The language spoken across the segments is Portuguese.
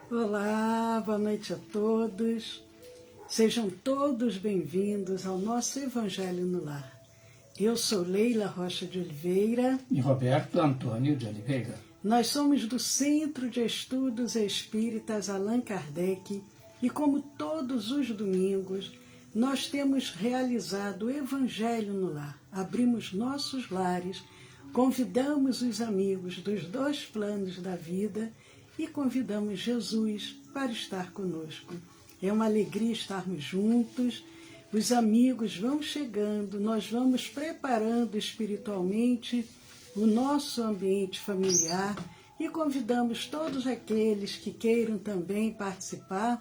Olá, boa noite a todos. Sejam todos bem-vindos ao nosso Evangelho no Lar. Eu sou Leila Rocha de Oliveira. E Roberto Antônio de Oliveira. Nós somos do Centro de Estudos Espíritas Allan Kardec e, como todos os domingos, nós temos realizado o Evangelho no Lar. Abrimos nossos lares, convidamos os amigos dos dois planos da vida e convidamos Jesus para estar conosco. É uma alegria estarmos juntos, os amigos vão chegando, nós vamos preparando espiritualmente o nosso ambiente familiar e convidamos todos aqueles que queiram também participar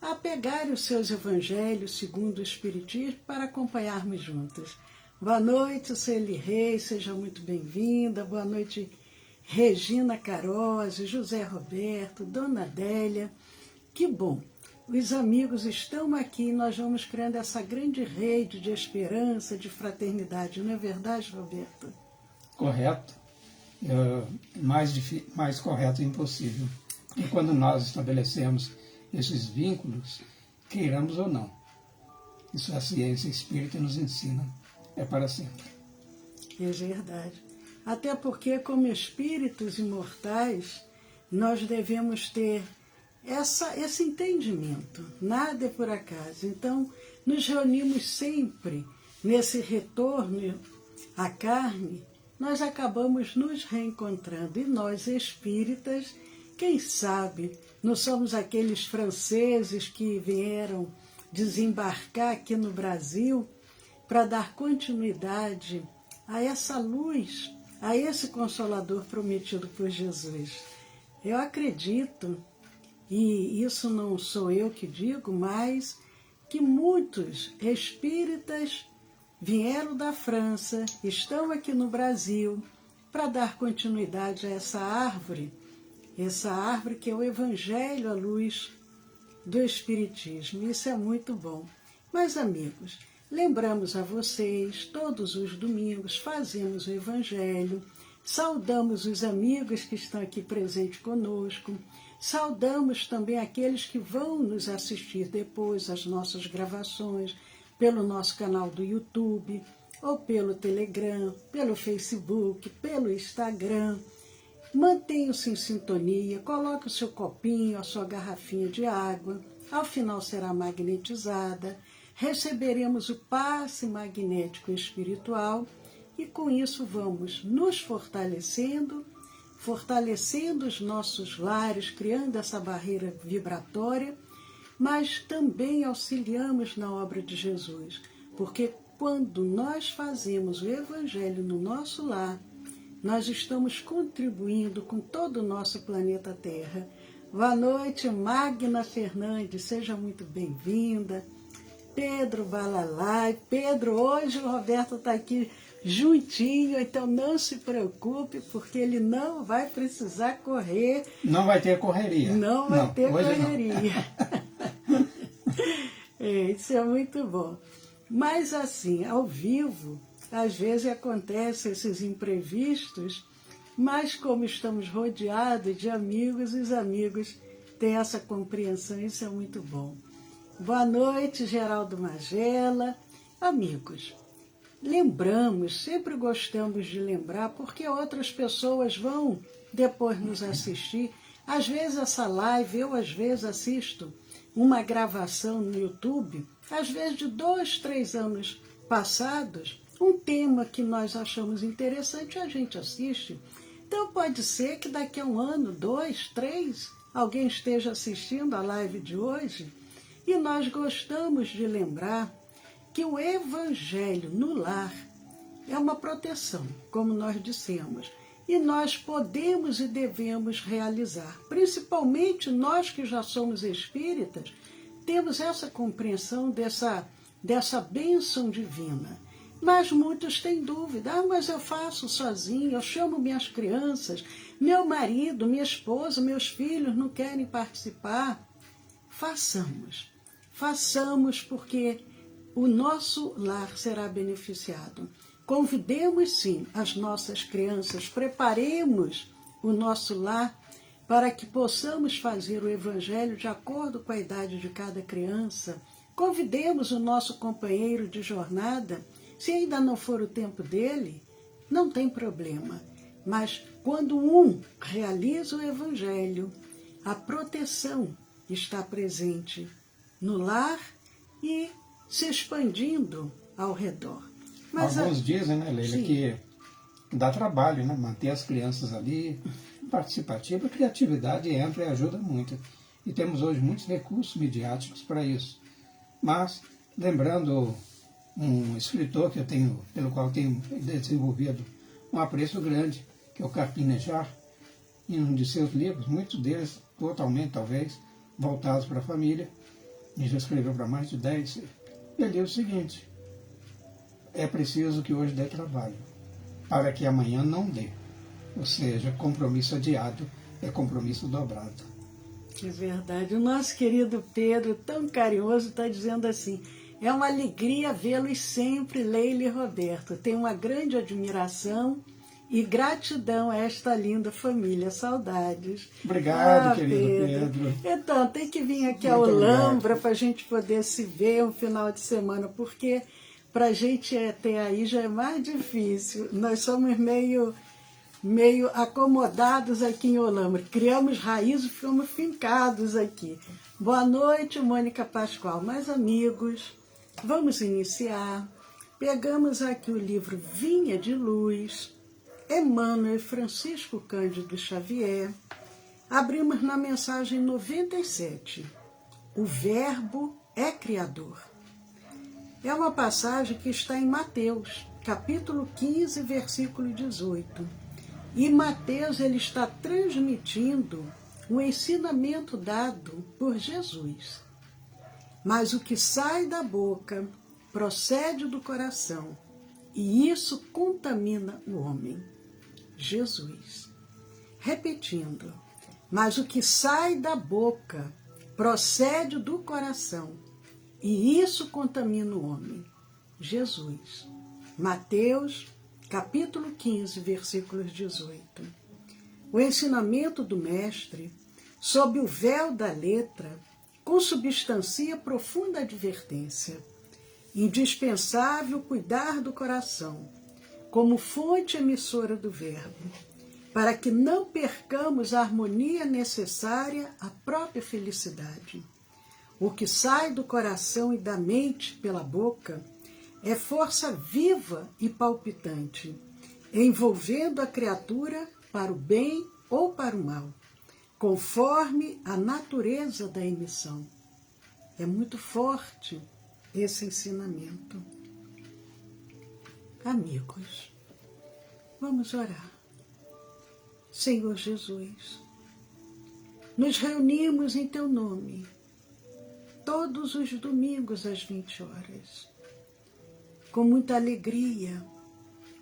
a pegarem os seus evangelhos segundo o Espiritismo para acompanharmos juntos. Boa noite, Celi Reis, seja muito bem-vinda. Boa noite, Regina Carose, José Roberto, Dona Adélia. Que bom! Os amigos estão aqui e nós vamos criando essa grande rede de esperança, de fraternidade. Não é verdade, Roberto? Correto. Mais correto é impossível. E quando nós estabelecemos esses vínculos, queiramos ou não, isso a ciência espírita nos ensina, é para sempre. É verdade. Até porque, como espíritos imortais, nós devemos ter esse entendimento. Nada é por acaso. Então, nos reunimos sempre nesse retorno à carne, nós acabamos nos reencontrando. E nós, espíritas, quem sabe, não somos aqueles franceses que vieram desembarcar aqui no Brasil para dar continuidade a essa luz, a esse Consolador prometido por Jesus. Eu acredito, e isso não sou eu que digo, mas que muitos espíritas vieram da França, estão aqui no Brasil, para dar continuidade a essa árvore que é o Evangelho à luz do Espiritismo. Isso é muito bom. Mas, amigos, lembramos a vocês, todos os domingos fazemos o Evangelho, saudamos os amigos que estão aqui presentes conosco, saudamos também aqueles que vão nos assistir depois, as nossas gravações, pelo nosso canal do YouTube, ou pelo Telegram, pelo Facebook, pelo Instagram. Mantenha-se em sintonia, coloque o seu copinho, a sua garrafinha de água, ao final será magnetizada, receberemos o passe magnético espiritual e com isso vamos nos fortalecendo os nossos lares, criando essa barreira vibratória, mas também auxiliamos na obra de Jesus, porque quando nós fazemos o Evangelho no nosso lar, nós estamos contribuindo com todo o nosso planeta Terra. Boa noite, Magna Fernandes, seja muito bem-vinda. Pedro Balalai. Pedro, hoje o Roberto está aqui juntinho, então não se preocupe, porque ele não vai precisar correr. Não vai ter correria. Não vai ter correria. Isso é muito bom. Mas assim, ao vivo, às vezes acontecem esses imprevistos, mas como estamos rodeados de amigos, os amigos têm essa compreensão, isso é muito bom. Boa noite, Geraldo Magela. Amigos, lembramos, sempre gostamos de lembrar, porque outras pessoas vão depois nos assistir. Às vezes essa live, eu às vezes assisto uma gravação no YouTube, às vezes de 2, 3 anos passados, um tema que nós achamos interessante, a gente assiste. Então pode ser que daqui a 1 ano, 2, 3, alguém esteja assistindo a live de hoje. E nós gostamos de lembrar que o Evangelho no lar é uma proteção, como nós dissemos. E nós podemos e devemos realizar. Principalmente nós que já somos espíritas, temos essa compreensão dessa bênção divina. Mas muitos têm dúvida. Mas eu faço sozinho, eu chamo minhas crianças, meu marido, minha esposa, meus filhos não querem participar. Façamos porque o nosso lar será beneficiado. Convidemos sim as nossas crianças, preparemos o nosso lar para que possamos fazer o Evangelho de acordo com a idade de cada criança, convidemos o nosso companheiro de jornada. Se ainda não for o tempo dele, não tem problema. Mas quando um realiza o Evangelho, a proteção está presente no lar e se expandindo ao redor. Mas alguns dizem, né, Leila, sim, que dá trabalho, né, manter as crianças ali participativa, a criatividade entra e ajuda muito. E temos hoje muitos recursos midiáticos para isso. Mas, lembrando um escritor que eu tenho, pelo qual tenho desenvolvido um apreço grande, que é o Carpinejar, em um de seus livros, muitos deles totalmente, talvez, voltados para a família, e já escreveu para mais de 10, ele diz o seguinte: é preciso que hoje dê trabalho, para que amanhã não dê. Ou seja, compromisso adiado é compromisso dobrado. É verdade. O nosso querido Pedro, tão carinhoso, está dizendo assim: é uma alegria vê-los sempre, Leila e Roberto. Tenho uma grande admiração e gratidão a esta linda família. Saudades. Obrigado, querido Pedro. Então, tem que vir aqui a Muito Olambra para a gente poder se ver um final de semana, porque para a gente até aí já é mais difícil. Nós somos meio acomodados aqui em Olambra. Criamos raízes e ficamos fincados aqui. Boa noite, Mônica Pascoal. Mais amigos, vamos iniciar. Pegamos aqui o livro Vinha de Luz, Emmanuel e Francisco Cândido Xavier. Abrimos na mensagem 97. O Verbo é Criador. É uma passagem que está em Mateus, capítulo 15, versículo 18. E Mateus ele está transmitindo o ensinamento dado por Jesus. Mas o que sai da boca procede do coração, e isso contamina o homem. Jesus. Repetindo, mas o que sai da boca procede do coração, e isso contamina o homem. Jesus. Mateus, capítulo 15, versículos 18. O ensinamento do Mestre, sob o véu da letra, consubstancia profunda advertência. Indispensável cuidar do coração, como fonte emissora do Verbo, para que não percamos a harmonia necessária à própria felicidade. O que sai do coração e da mente pela boca é força viva e palpitante, envolvendo a criatura para o bem ou para o mal, conforme a natureza da emissão. É muito forte esse ensinamento. Amigos, vamos orar. Senhor Jesus, nos reunimos em Teu nome todos os domingos às 20 horas, com muita alegria,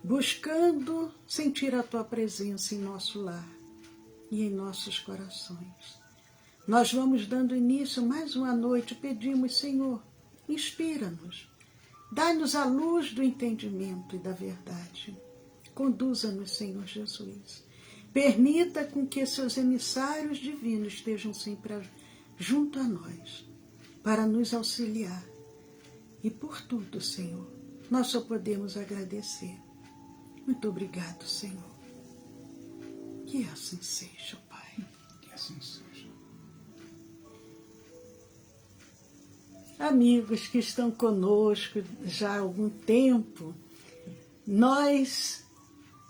buscando sentir a Tua presença em nosso lar e em nossos corações. Nós vamos dando início mais uma noite, pedimos, Senhor, inspira-nos, dá-nos a luz do entendimento e da verdade. Conduza-nos, Senhor Jesus. Permita com que seus emissários divinos estejam sempre junto a nós, para nos auxiliar. E por tudo, Senhor, nós só podemos agradecer. Muito obrigado, Senhor. Que assim seja, Pai. Que assim seja. Amigos que estão conosco já há algum tempo, nós,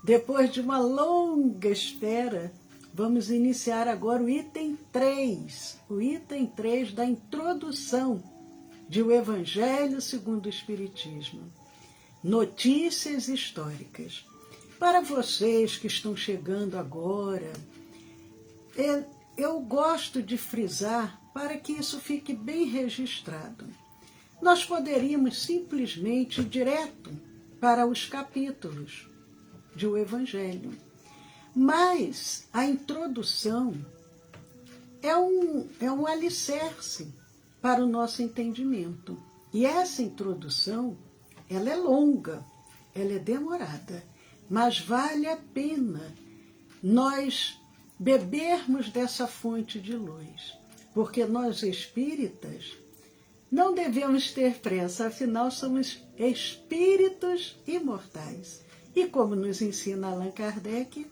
depois de uma longa espera, vamos iniciar agora o item 3, da introdução de O Evangelho segundo o Espiritismo. Notícias históricas. Para vocês que estão chegando agora, eu gosto de frisar para que isso fique bem registrado. Nós poderíamos simplesmente ir direto para os capítulos de O Evangelho. Mas a introdução é um alicerce para o nosso entendimento. E essa introdução, ela é longa, ela é demorada, mas vale a pena nós bebermos dessa fonte de luz, porque nós espíritas não devemos ter pressa, afinal somos espíritos imortais. E como nos ensina Allan Kardec,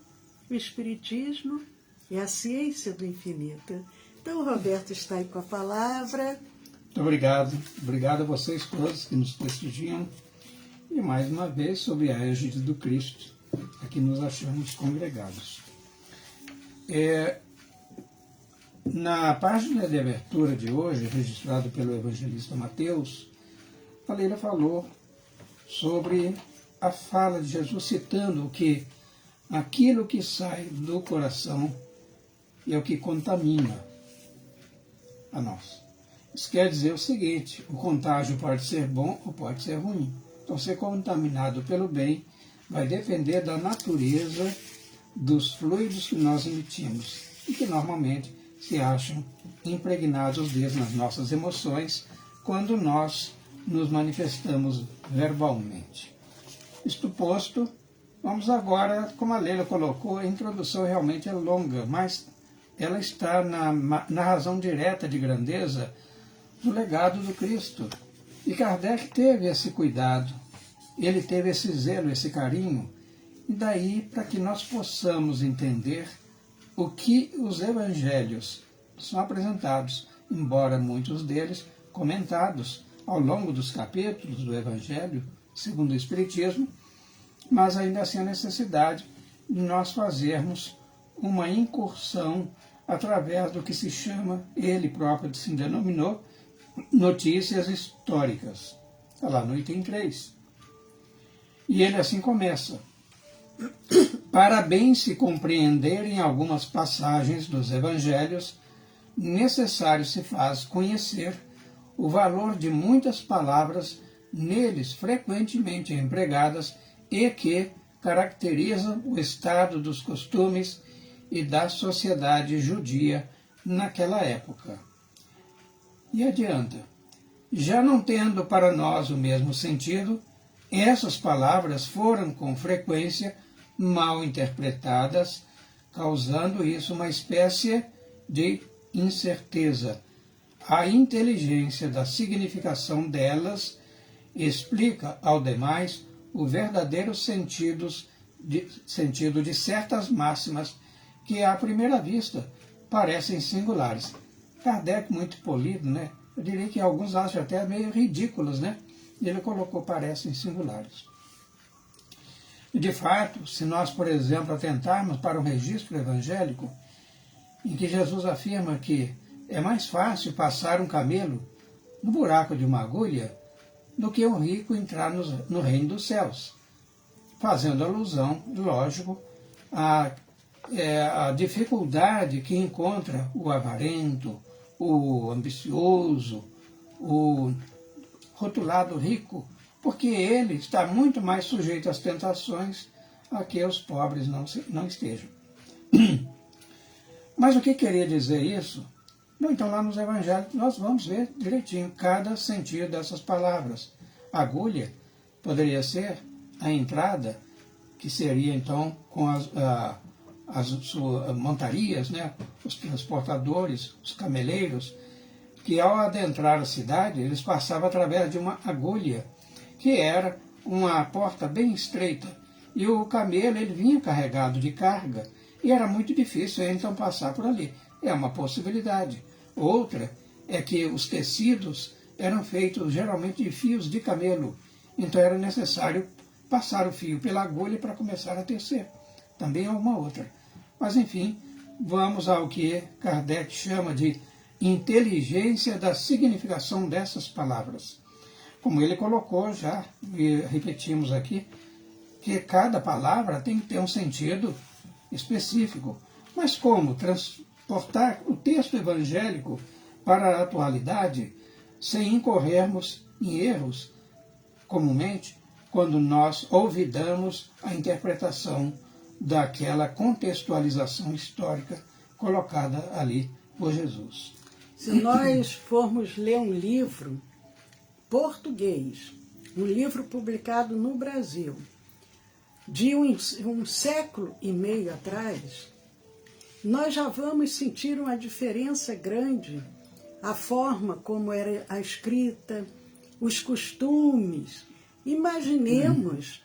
o Espiritismo é a ciência do infinito. Então o Roberto está aí com a palavra. Muito obrigado. Obrigado a vocês todos que nos prestigiam. E mais uma vez, sobre a égide do Cristo, aqui nos achamos congregados. Na página de abertura de hoje, registrado pelo evangelista Mateus, a Leila falou sobre a fala de Jesus, citando que aquilo que sai do coração é o que contamina a nós. Isso quer dizer o seguinte: o contágio pode ser bom ou pode ser ruim. Então, ser contaminado pelo bem vai depender da natureza dos fluidos que nós emitimos e que normalmente se acham impregnados desde nas nossas emoções quando nós nos manifestamos verbalmente. Isto posto, vamos agora, como a Leila colocou, a introdução realmente é longa, mas ela está na razão direta de grandeza do legado do Cristo. E Kardec teve esse cuidado, ele teve esse zelo, esse carinho, e daí para que nós possamos entender o que os evangelhos são apresentados, embora muitos deles comentados ao longo dos capítulos do Evangelho, segundo o Espiritismo, mas ainda assim a necessidade de nós fazermos uma incursão através do que se chama, ele próprio se denominou, notícias históricas. Está lá no item 3. E ele assim começa: para bem se compreenderem algumas passagens dos Evangelhos, necessário se faz conhecer o valor de muitas palavras neles frequentemente empregadas e que caracterizam o estado dos costumes e da sociedade judia naquela época. E adianta: já não tendo para nós o mesmo sentido, essas palavras foram com frequência mal interpretadas, causando isso uma espécie de incerteza. A inteligência da significação delas explica ao demais o verdadeiro sentido de certas máximas que, à primeira vista, parecem singulares. Kardec, muito polido, né? Eu diria que alguns acham até meio ridículos, né? E ele colocou parecem singulares. E, de fato, se nós, por exemplo, atentarmos para um registro evangélico, em que Jesus afirma que é mais fácil passar um camelo no buraco de uma agulha do que um rico entrar no reino dos céus, fazendo alusão, lógico, à dificuldade que encontra o avarento, o ambicioso, o rotulado rico, porque ele está muito mais sujeito às tentações a que os pobres não estejam. Mas o que queria dizer isso? Bom, então lá nos evangelhos nós vamos ver direitinho cada sentido dessas palavras. Agulha poderia ser a entrada, que seria então com as montarias, né? Os transportadores, os cameleiros, que ao adentrar a cidade eles passavam através de uma agulha, que era uma porta bem estreita, e o camelo ele vinha carregado de carga, e era muito difícil então passar por ali. É uma possibilidade. Outra é que os tecidos eram feitos geralmente de fios de camelo, então era necessário passar o fio pela agulha para começar a tecer. Também é uma outra. Mas enfim, vamos ao que Kardec chama de inteligência da significação dessas palavras. Como ele colocou já, e repetimos aqui, que cada palavra tem que ter um sentido específico. Mas como transportar o texto evangélico para a atualidade sem incorrermos em erros, comumente, quando nós olvidamos a interpretação daquela contextualização histórica colocada ali por Jesus. Se nós formos ler um livro português, um livro publicado no Brasil, de um século e meio atrás, nós já vamos sentir uma diferença grande. A forma como era a escrita, os costumes. Imaginemos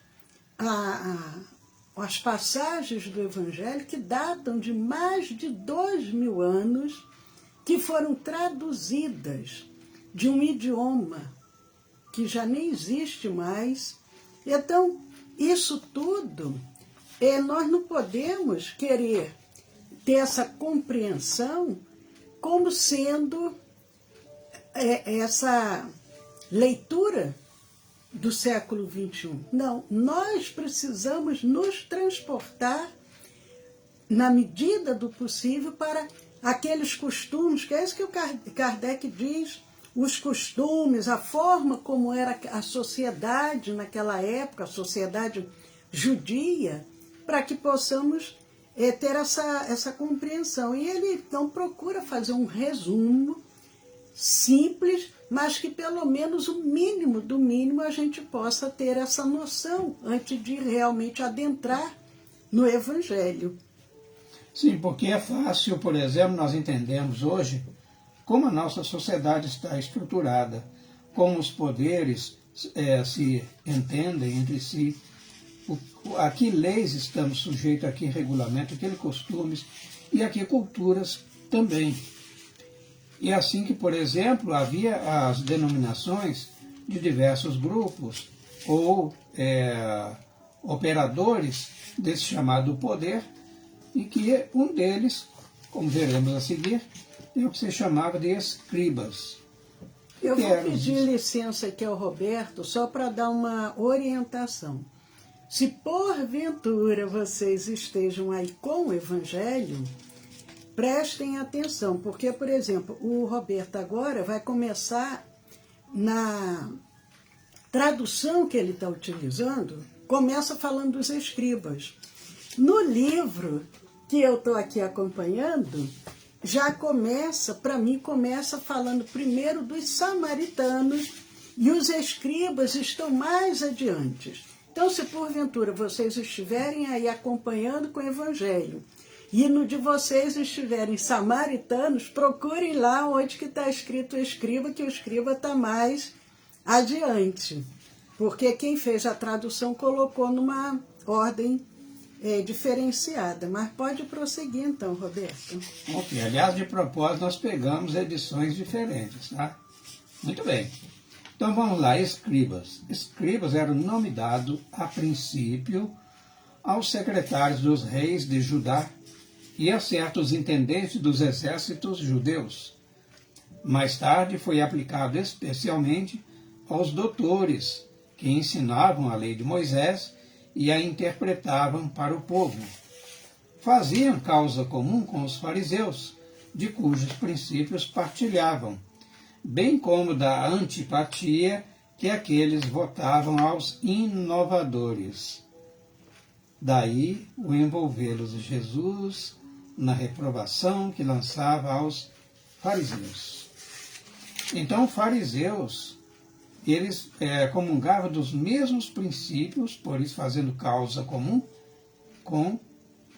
as passagens do Evangelho que datam de mais de 2000 anos, que foram traduzidas de um idioma que já nem existe mais. Então, isso tudo, nós não podemos querer ter essa compreensão como sendo essa leitura do século XXI. Não, nós precisamos nos transportar, na medida do possível, para aqueles costumes, que é isso que o Kardec diz, os costumes, a forma como era a sociedade naquela época, a sociedade judia, para que possamos ter essa compreensão. E ele, então, procura fazer um resumo simples, mas que pelo menos o mínimo do mínimo a gente possa ter essa noção antes de realmente adentrar no Evangelho. Sim, porque é fácil, por exemplo, nós entendemos hoje como a nossa sociedade está estruturada, como os poderes se entendem entre si, a que leis estamos sujeitos, a que regulamento, a que costumes e a que culturas também. E é assim que, por exemplo, havia as denominações de diversos grupos ou operadores desse chamado poder, e que um deles, como veremos a seguir, é o que se chamava de escribas. Eu vou pedir licença aqui ao Roberto, só para dar uma orientação. Se porventura vocês estejam aí com o Evangelho, prestem atenção, porque, por exemplo, o Roberto agora vai começar na tradução que ele está utilizando, começa falando dos escribas. No livro que eu estou aqui acompanhando, já começa, para mim, começa falando primeiro dos samaritanos, e os escribas estão mais adiante. Então, se porventura vocês estiverem aí acompanhando com o Evangelho, e no de vocês estiverem samaritanos, procurem lá onde que está escrito o escriba, que o escriba está mais adiante. Porque quem fez a tradução colocou numa ordem diferenciada. Mas pode prosseguir então, Roberto. Ok, aliás, de propósito, nós pegamos edições diferentes, tá? Muito bem. Então vamos lá, escribas. Escribas era o nome dado, a princípio, aos secretários dos reis de Judá e a certos intendentes dos exércitos judeus. Mais tarde foi aplicado especialmente aos doutores, que ensinavam a lei de Moisés e a interpretavam para o povo. Faziam causa comum com os fariseus, de cujos princípios partilhavam, bem como da antipatia que aqueles votavam aos inovadores. Daí o envolvê-los de Jesus na reprovação que lançava aos fariseus. Então, fariseus, eles comungavam dos mesmos princípios, por isso fazendo causa comum com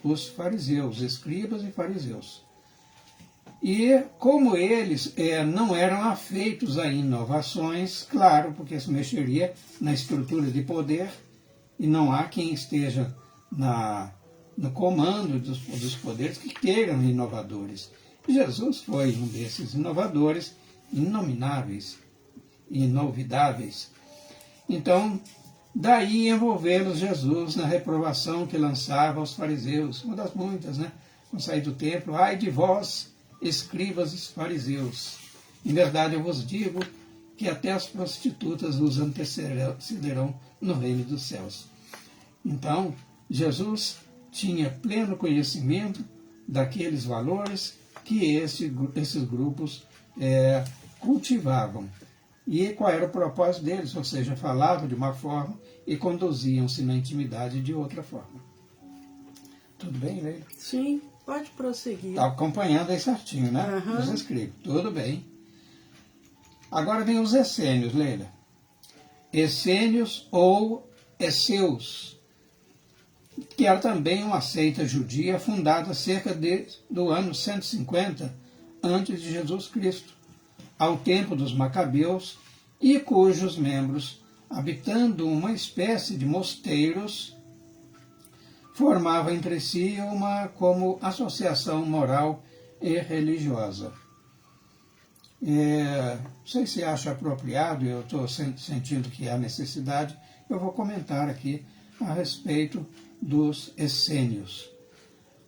os fariseus, escribas e fariseus. E como eles não eram afeitos a inovações, claro, porque isso mexeria na estrutura de poder, e não há quem esteja no comando dos poderes que queiram inovadores. Jesus foi um desses inovadores, inomináveis, inovidáveis. Então, daí envolvê-los Jesus na reprovação que lançava aos fariseus, uma das muitas, né? Quando sair do templo, ai de vós, escribas e fariseus. Em verdade eu vos digo que até as prostitutas vos antecederão no reino dos céus. Então, Jesus tinha pleno conhecimento daqueles valores que esses grupos cultivavam. E qual era o propósito deles? Ou seja, falavam de uma forma e conduziam-se na intimidade de outra forma. Tudo bem, Leila? Sim, pode prosseguir. Está acompanhando aí certinho, né? Uhum. Os escritos. Tudo bem. Agora vem os essênios, Leila. Essênios ou esseus. que era também uma seita judia fundada cerca do ano 150 antes de Jesus Cristo, ao tempo dos Macabeus, e cujos membros, habitando uma espécie de mosteiros, formavam entre si uma como associação moral e religiosa. Não sei se acha apropriado, eu estou sentindo que há necessidade, eu vou comentar aqui a respeito dos essênios.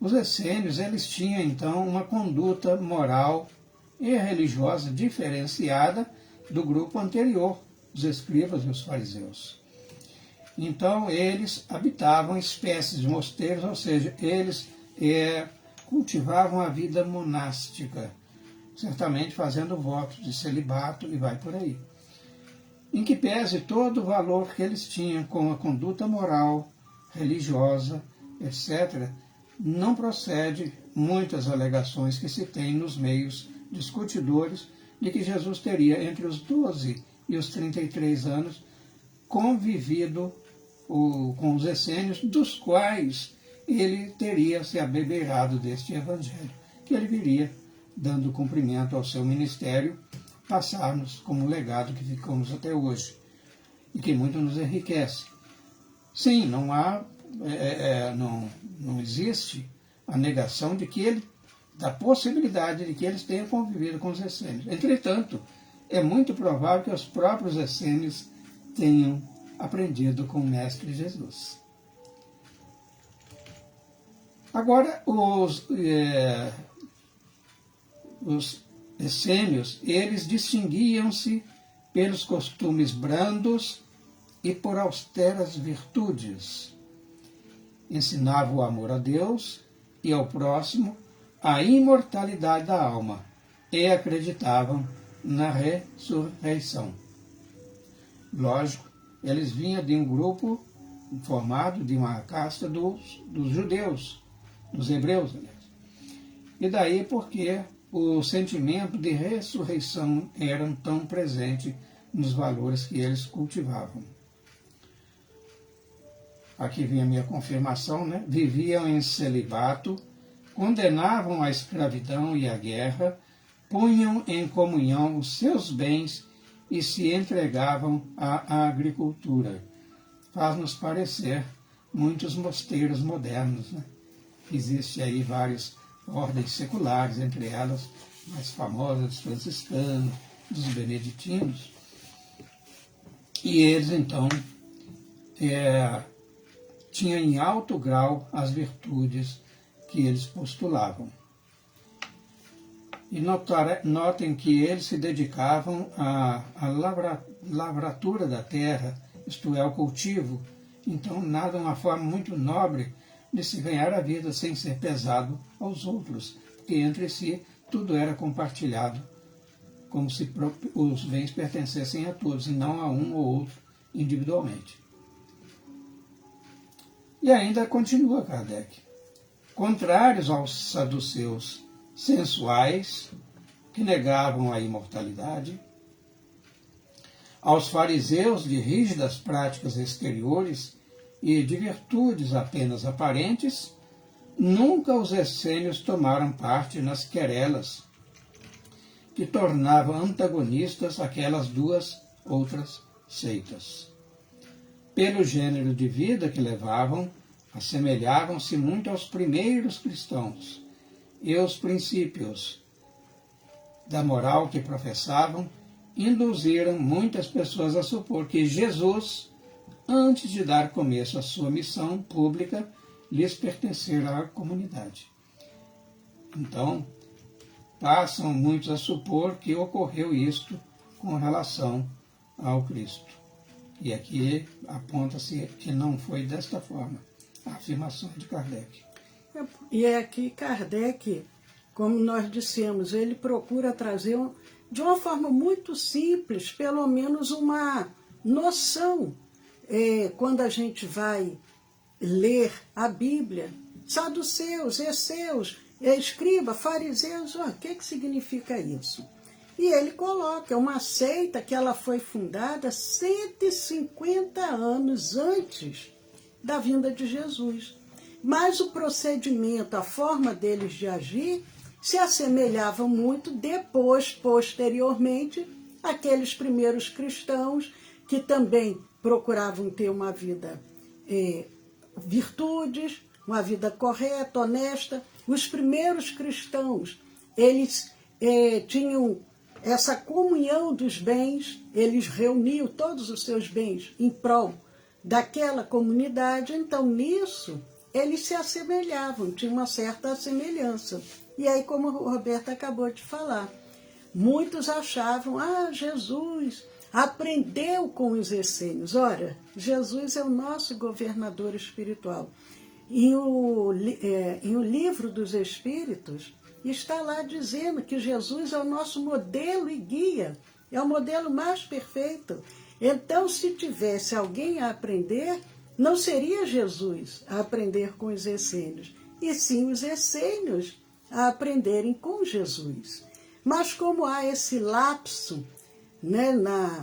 Os essênios, eles tinham então uma conduta moral e religiosa diferenciada do grupo anterior, os escribas e os fariseus. Então, eles habitavam espécies de mosteiros, ou seja, eles cultivavam a vida monástica, certamente fazendo votos de celibato e vai por aí. Em que pese todo o valor que eles tinham com a conduta moral, religiosa, etc., não procede muitas alegações que se tem nos meios discutidores de que Jesus teria entre os 12 e os 33 anos convivido com os essênios, dos quais ele teria se abebeirado deste evangelho, que ele viria, dando cumprimento ao seu ministério, passar-nos como legado que ficamos até hoje, e que muito nos enriquece. Sim, não existe a negação da possibilidade de que eles tenham convivido com os essênios. Entretanto, é muito provável que os próprios essênios tenham aprendido com o Mestre Jesus. Agora, os essênios, eles distinguiam-se pelos costumes brandos e por austeras virtudes. Ensinavam o amor a Deus e ao próximo, a imortalidade da alma, e acreditavam na ressurreição. Lógico, eles vinham de um grupo formado de uma casta dos judeus, dos hebreus, aliás. E daí porque o sentimento de ressurreição era tão presente nos valores que eles cultivavam. Aqui vem a minha confirmação, né? Viviam em celibato, condenavam a escravidão e a guerra, punham em comunhão os seus bens e se entregavam à agricultura. Faz-nos parecer muitos mosteiros modernos, né? Existem aí várias ordens seculares, entre elas mais famosas dos franciscanos, dos beneditinos, e eles então tinham em alto grau as virtudes que eles postulavam. E notem que eles se dedicavam à lavratura da terra, isto é, ao cultivo. Então, nada uma forma muito nobre de se ganhar a vida sem ser pesado aos outros, porque entre si tudo era compartilhado, como se os bens pertencessem a todos, e não a um ou outro individualmente. E ainda continua Kardec. Contrários aos saduceus sensuais, que negavam a imortalidade, aos fariseus de rígidas práticas exteriores e de virtudes apenas aparentes, nunca os essênios tomaram parte nas querelas que tornavam antagonistas aquelas duas outras seitas. Pelo gênero de vida que levavam, assemelhavam-se muito aos primeiros cristãos, e os princípios da moral que professavam induziram muitas pessoas a supor que Jesus, antes de dar começo à sua missão pública, lhes pertencera à comunidade. Então, passam muitos a supor que ocorreu isto com relação ao Cristo. E aqui aponta-se que não foi desta forma a afirmação de Kardec. E é aqui Kardec, como nós dissemos, ele procura trazer de uma forma muito simples, pelo menos uma noção. Quando a gente vai ler a Bíblia, saduceus, esseus, escriba, fariseus, o que significa isso? E ele coloca uma seita que ela foi fundada 150 anos antes da vinda de Jesus. Mas o procedimento, a forma deles de agir, se assemelhava muito depois, posteriormente, àqueles primeiros cristãos que também procuravam ter uma vida, virtudes, uma vida correta, honesta. Os primeiros cristãos, eles tinham essa comunhão dos bens, eles reuniam todos os seus bens em prol daquela comunidade, então nisso eles se assemelhavam, tinham uma certa semelhança. E aí, como o Roberto acabou de falar, muitos achavam, Jesus aprendeu com os essênios. Ora, Jesus é o nosso governador espiritual. Em o livro dos Espíritos, está lá dizendo que Jesus é o nosso modelo e guia, é o modelo mais perfeito. Então, se tivesse alguém a aprender, não seria Jesus a aprender com os essênios, e sim os essênios a aprenderem com Jesus. Mas como há esse lapso, né,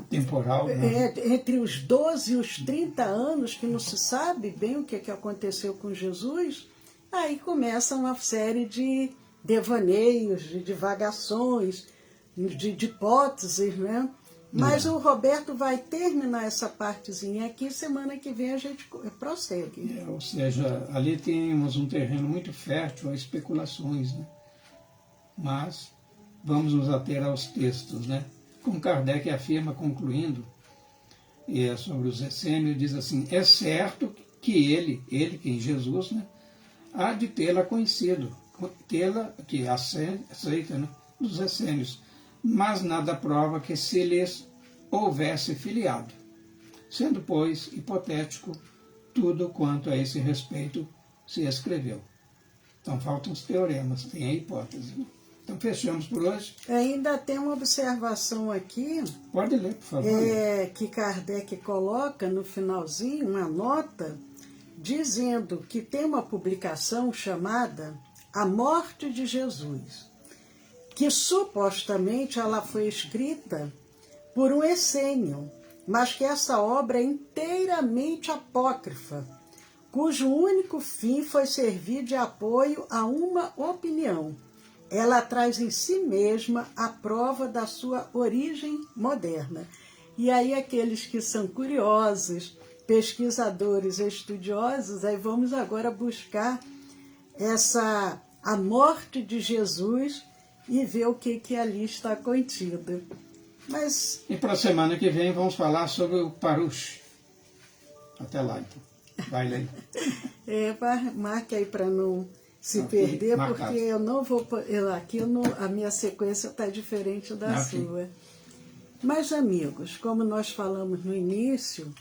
temporal, né? Entre os 12 e os 30 anos, que não se sabe bem o que aconteceu com Jesus, aí começa uma série de devaneios, de divagações, de hipóteses, né? Mas o Roberto vai terminar essa partezinha aqui, semana que vem a gente prossegue. Ou seja, ali temos um terreno muito fértil a especulações, né? Mas vamos nos ater aos textos, né? Como Kardec afirma, concluindo, sobre os essênios, diz assim, é certo que ele, quem Jesus, né, há de tê-la conhecido, tê-la, que aceita, né, dos essênios, mas nada prova que se lhes houvesse filiado, sendo, pois, hipotético tudo quanto a esse respeito se escreveu. Então faltam os teoremas, tem a hipótese, né? Então fechamos por hoje. Ainda tem uma observação aqui. Pode ler, por favor. Que Kardec coloca no finalzinho uma nota dizendo que tem uma publicação chamada A Morte de Jesus, que supostamente ela foi escrita por um essênio, mas que essa obra é inteiramente apócrifa, cujo único fim foi servir de apoio a uma opinião. Ela traz em si mesma a prova da sua origem moderna. E aí aqueles que são curiosos, pesquisadores, estudiosos, aí vamos agora buscar a morte de Jesus e ver o que ali está contido. Mas... E para a semana que vem vamos falar sobre o Parush. Até lá, então. Vai ler. Marque aí para não se perder, marcado. Porque eu não vou... a minha sequência está diferente da sua. Mas, amigos, como nós falamos no início,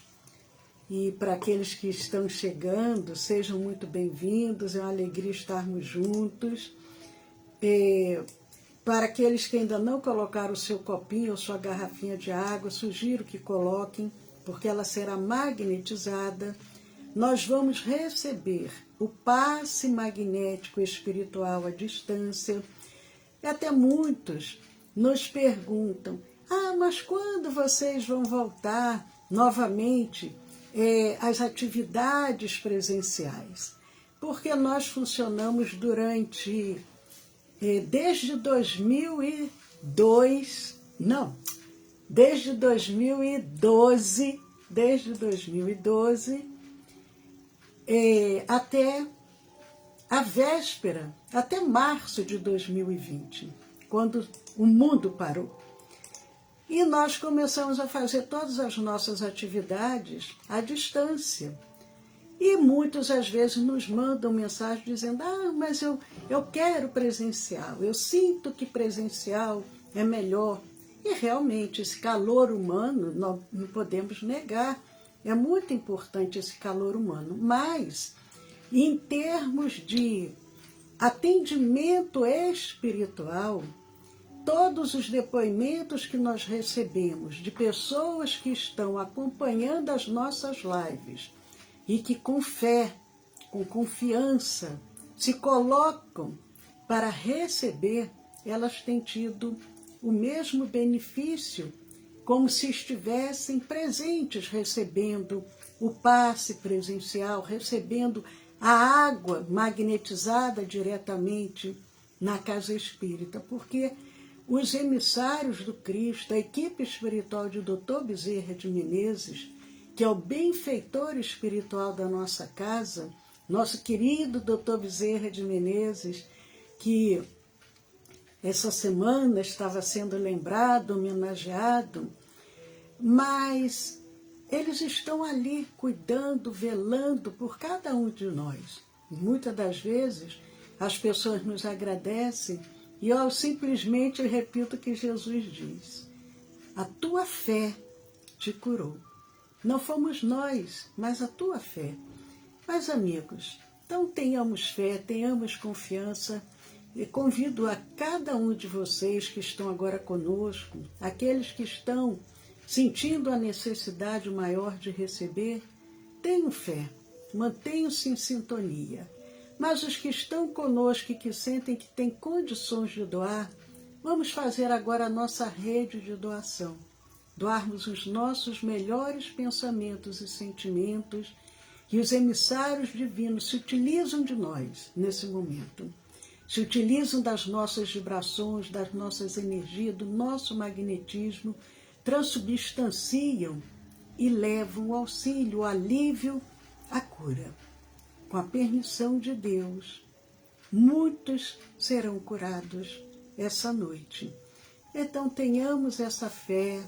e para aqueles que estão chegando, sejam muito bem-vindos, é uma alegria estarmos juntos. Para aqueles que ainda não colocaram o seu copinho ou sua garrafinha de água, sugiro que coloquem, porque ela será magnetizada. Nós vamos receber o passe magnético espiritual à distância. E até muitos nos perguntam, mas quando vocês vão voltar novamente às atividades presenciais? Porque nós funcionamos desde 2012, até a véspera, até março de 2020, quando o mundo parou. E nós começamos a fazer todas as nossas atividades à distância. E muitos, às vezes, nos mandam mensagem dizendo, mas eu quero presencial, eu sinto que presencial é melhor. E realmente esse calor humano, nós não podemos negar, é muito importante esse calor humano. Mas, em termos de atendimento espiritual, todos os depoimentos que nós recebemos de pessoas que estão acompanhando as nossas lives e que com fé, com confiança, se colocam para receber, elas têm tido o mesmo benefício como se estivessem presentes recebendo o passe presencial, recebendo a água magnetizada diretamente na casa espírita, porque os emissários do Cristo, a equipe espiritual de Dr. Bezerra de Menezes, que é o benfeitor espiritual da nossa casa, nosso querido Dr. Bezerra de Menezes, que essa semana estava sendo lembrado, homenageado, mas eles estão ali cuidando, velando por cada um de nós. Muitas das vezes as pessoas nos agradecem e eu simplesmente repito o que Jesus diz: a tua fé te curou. Não fomos nós, mas a tua fé. Mas, amigos, então tenhamos fé, tenhamos confiança. E convido a cada um de vocês que estão agora conosco, aqueles que estão sentindo a necessidade maior de receber, tenham fé, mantenham-se em sintonia. Mas os que estão conosco e que sentem que têm condições de doar, vamos fazer agora a nossa rede de doação. Doarmos os nossos melhores pensamentos e sentimentos, e os emissários divinos se utilizam de nós nesse momento. Se utilizam das nossas vibrações, das nossas energias, do nosso magnetismo, transubstanciam e levam o auxílio, o alívio, a cura. Com a permissão de Deus, muitos serão curados essa noite. Então tenhamos essa fé,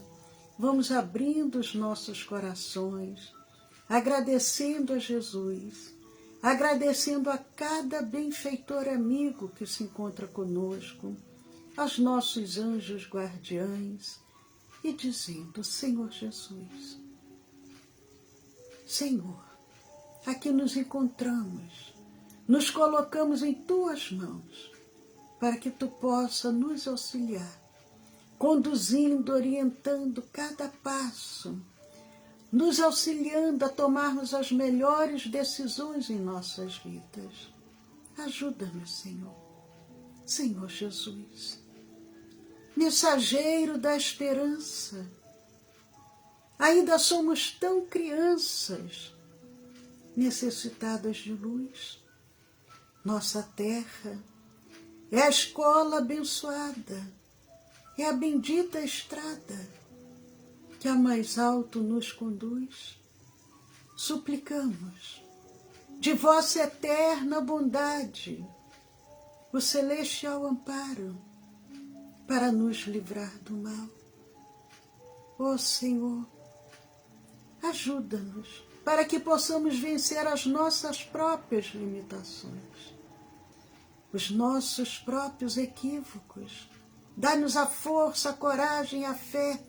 vamos abrindo os nossos corações, agradecendo a Jesus, agradecendo a cada benfeitor amigo que se encontra conosco, aos nossos anjos guardiães, e dizendo: Senhor Jesus, Senhor, aqui nos encontramos, nos colocamos em tuas mãos, para que tu possa nos auxiliar, conduzindo, orientando cada passo, nos auxiliando a tomarmos as melhores decisões em nossas vidas. Ajuda-nos, Senhor. Senhor Jesus, mensageiro da esperança, ainda somos tão crianças, necessitadas de luz. Nossa terra é a escola abençoada, é a bendita estrada que a mais alto nos conduz. Suplicamos de vossa eterna bondade o celestial amparo para nos livrar do mal. Ó Senhor, ajuda-nos para que possamos vencer as nossas próprias limitações, os nossos próprios equívocos. Dá-nos a força, a coragem, a fé,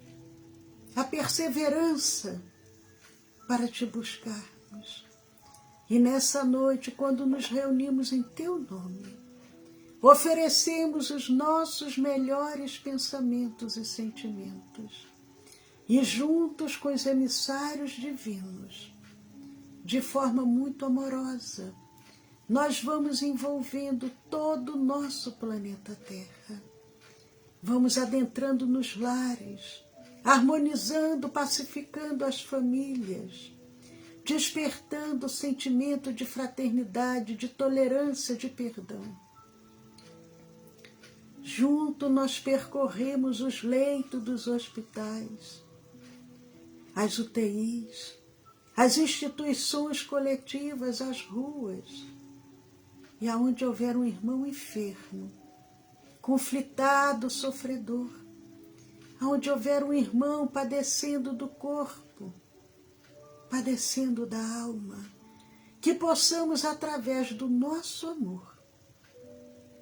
a perseverança para te buscarmos. E nessa noite, quando nos reunimos em teu nome, oferecemos os nossos melhores pensamentos e sentimentos. E juntos com os emissários divinos, de forma muito amorosa, nós vamos envolvendo todo o nosso planeta Terra. Vamos adentrando nos lares, harmonizando, pacificando as famílias, despertando o sentimento de fraternidade, de tolerância, de perdão. Junto nós percorremos os leitos dos hospitais, as UTIs, as instituições coletivas, as ruas, e aonde houver um irmão enfermo, conflitado, sofredor, aonde houver um irmão padecendo do corpo, padecendo da alma, que possamos, através do nosso amor,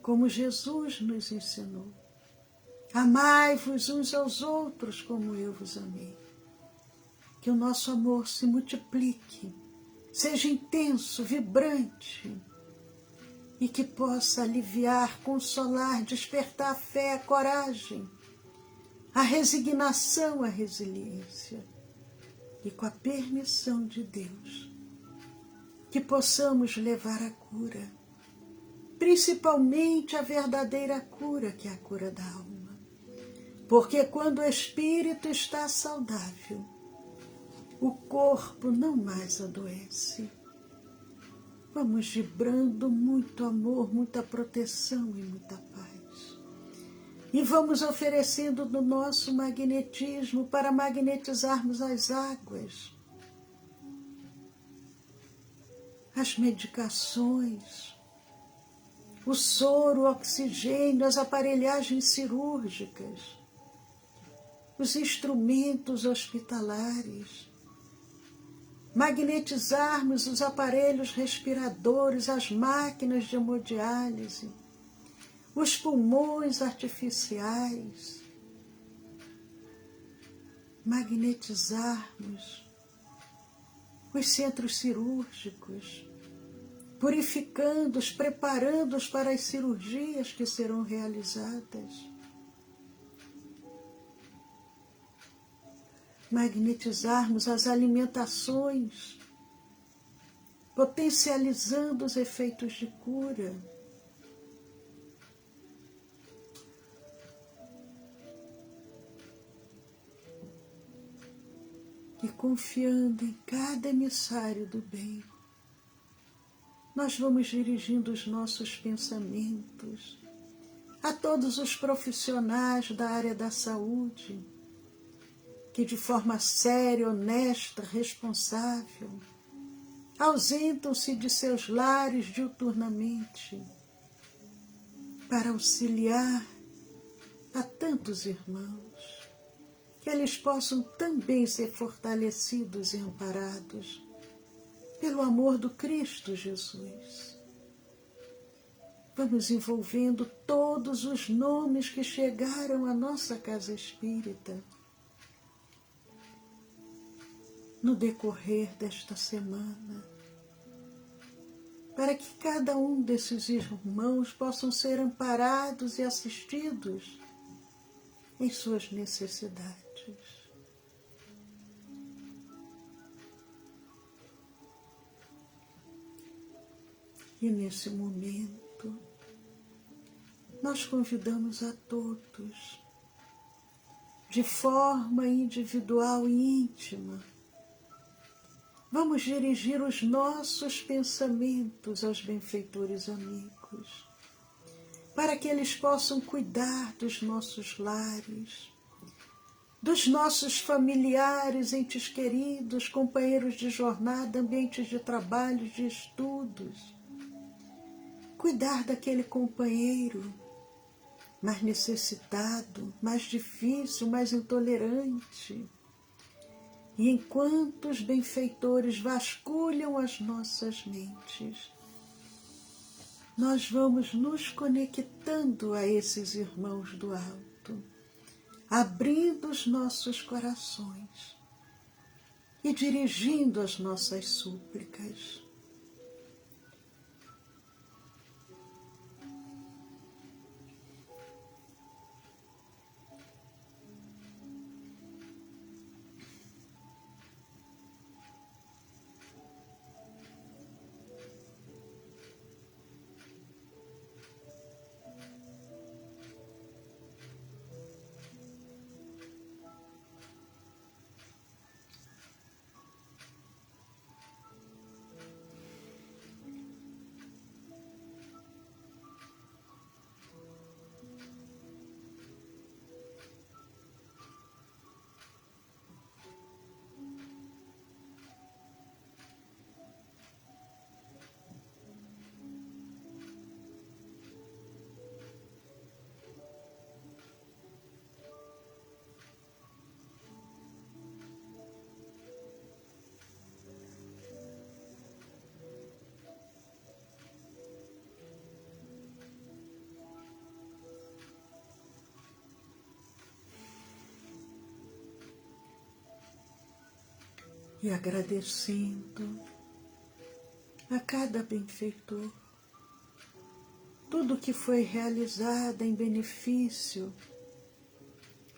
como Jesus nos ensinou, amai-vos uns aos outros como eu vos amei. Que o nosso amor se multiplique, seja intenso, vibrante, e que possa aliviar, consolar, despertar a fé, a coragem, a resignação, a resiliência. E com a permissão de Deus, que possamos levar a cura, principalmente a verdadeira cura, que é a cura da alma. Porque quando o espírito está saudável, o corpo não mais adoece. Vamos vibrando muito amor, muita proteção e muita paz. E vamos oferecendo do nosso magnetismo para magnetizarmos as águas, as medicações, o soro, o oxigênio, as aparelhagens cirúrgicas, os instrumentos hospitalares, magnetizarmos os aparelhos respiradores, as máquinas de hemodiálise, os pulmões artificiais, magnetizarmos os centros cirúrgicos, purificando-os, preparando-os para as cirurgias que serão realizadas. Magnetizarmos as alimentações, potencializando os efeitos de cura. E confiando em cada emissário do bem, nós vamos dirigindo os nossos pensamentos a todos os profissionais da área da saúde, que de forma séria, honesta, responsável, ausentam-se de seus lares diuturnamente para auxiliar a tantos irmãos, que eles possam também ser fortalecidos e amparados pelo amor do Cristo Jesus. Vamos envolvendo todos os nomes que chegaram à nossa casa espírita no decorrer desta semana, para que cada um desses irmãos possam ser amparados e assistidos em suas necessidades. E nesse momento, nós convidamos a todos, de forma individual e íntima, vamos dirigir os nossos pensamentos aos benfeitores amigos, para que eles possam cuidar dos nossos lares, dos nossos familiares, entes queridos, companheiros de jornada, ambientes de trabalho, de estudos. Cuidar daquele companheiro mais necessitado, mais difícil, mais intolerante. E enquanto os benfeitores vasculham as nossas mentes, nós vamos nos conectando a esses irmãos do alto, abrindo os nossos corações e dirigindo as nossas súplicas. E agradecendo a cada benfeitor tudo que foi realizado em benefício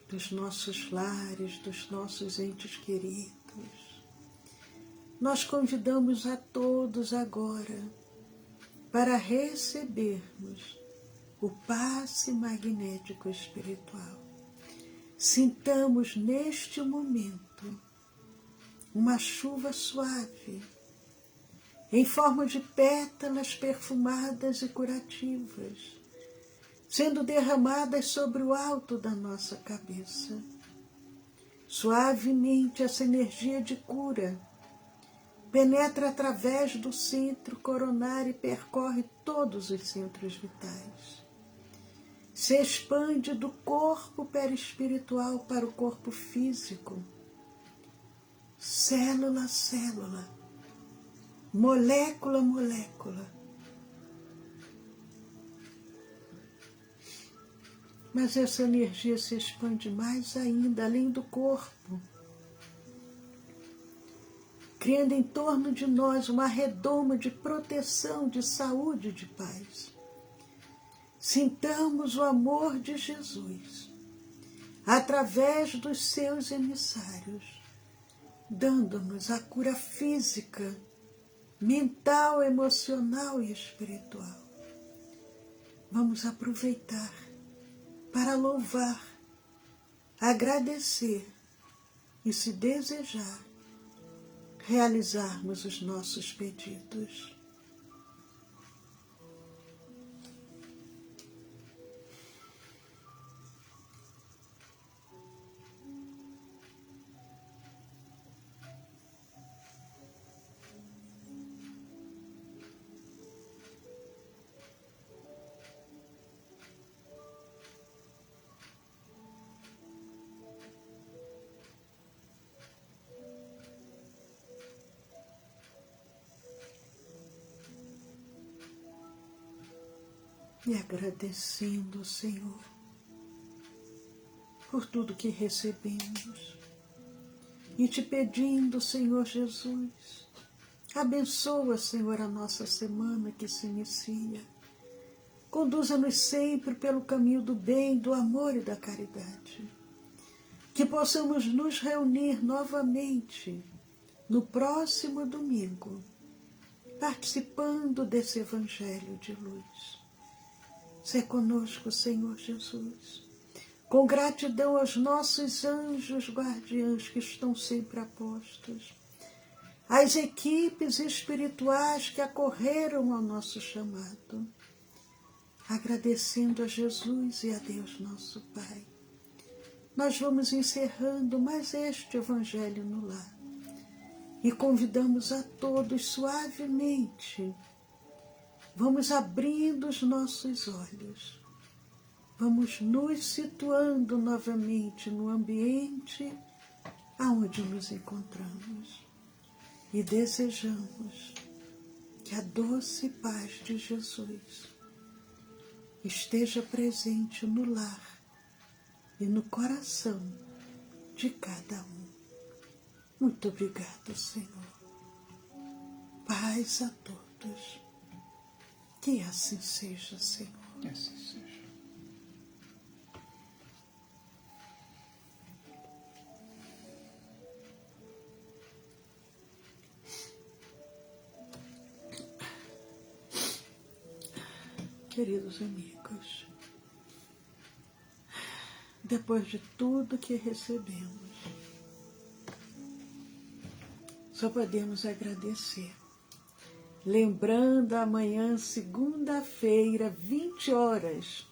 dos nossos lares, dos nossos entes queridos. Nós convidamos a todos agora para recebermos o passe magnético espiritual. Sintamos neste momento uma chuva suave, em forma de pétalas perfumadas e curativas, sendo derramadas sobre o alto da nossa cabeça. Suavemente essa energia de cura penetra através do centro coronário e percorre todos os centros vitais. Se expande do corpo perispiritual para o corpo físico, célula a célula, molécula a molécula. Mas essa energia se expande mais ainda, além do corpo, criando em torno de nós uma redoma de proteção, de saúde e de paz. Sintamos o amor de Jesus, através dos seus emissários, dando-nos a cura física, mental, emocional e espiritual. Vamos aproveitar para louvar, agradecer e, se desejar, realizarmos os nossos pedidos. E agradecendo ao Senhor por tudo que recebemos. E te pedindo, Senhor Jesus, abençoa, Senhor, a nossa semana que se inicia. Conduza-nos sempre pelo caminho do bem, do amor e da caridade. Que possamos nos reunir novamente no próximo domingo, participando desse Evangelho de luz. Sê conosco, Senhor Jesus, com gratidão aos nossos anjos guardiães que estão sempre a postos, às equipes espirituais que acorreram ao nosso chamado, agradecendo a Jesus e a Deus nosso Pai. Nós vamos encerrando mais este Evangelho no Lar e convidamos a todos suavemente. Vamos abrindo os nossos olhos, vamos nos situando novamente no ambiente aonde nos encontramos e desejamos que a doce paz de Jesus esteja presente no lar e no coração de cada um. Muito obrigado, Senhor. Paz a todos. Que assim seja, Senhor. Que assim seja. Queridos amigos, depois de tudo que recebemos, só podemos agradecer. Lembrando, amanhã, segunda-feira, 20 horas,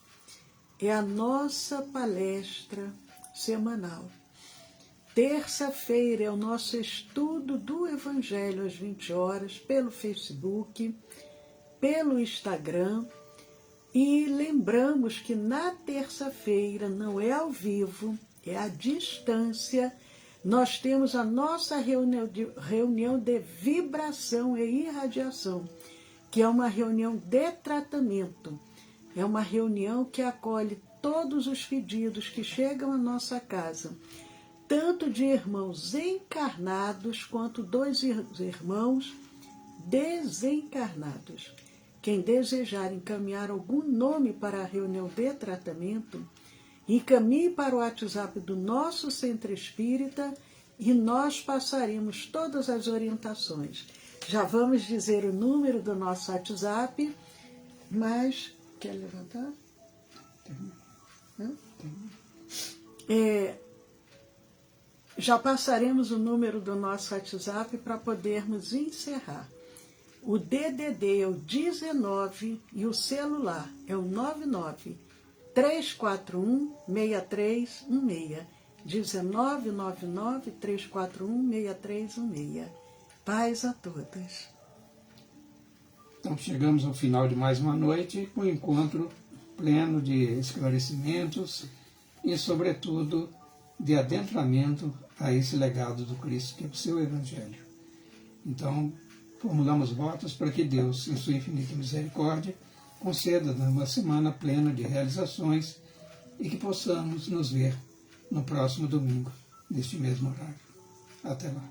é a nossa palestra semanal. Terça-feira é o nosso estudo do Evangelho às 20 horas, pelo Facebook, pelo Instagram. E lembramos que na terça-feira não é ao vivo, é à distância. Nós temos a nossa reunião de vibração e irradiação, que é uma reunião de tratamento. É uma reunião que acolhe todos os pedidos que chegam à nossa casa, tanto de irmãos encarnados quanto dos irmãos desencarnados. Quem desejar encaminhar algum nome para a reunião de tratamento, encaminhe para o WhatsApp do nosso Centro Espírita e nós passaremos todas as orientações. Já vamos dizer o número do nosso WhatsApp, mas... Quer levantar? Já passaremos o número do nosso WhatsApp para podermos encerrar. O DDD é o 19 e o celular é o 99 341 6316. 1999 341 6316. Paz a todos. Então chegamos ao final de mais uma noite com um encontro pleno de esclarecimentos e, sobretudo, de adentramento a esse legado do Cristo, que é o seu Evangelho. Então, formulamos votos para que Deus, em sua infinita misericórdia, conceda uma semana plena de realizações e que possamos nos ver no próximo domingo, neste mesmo horário. Até lá.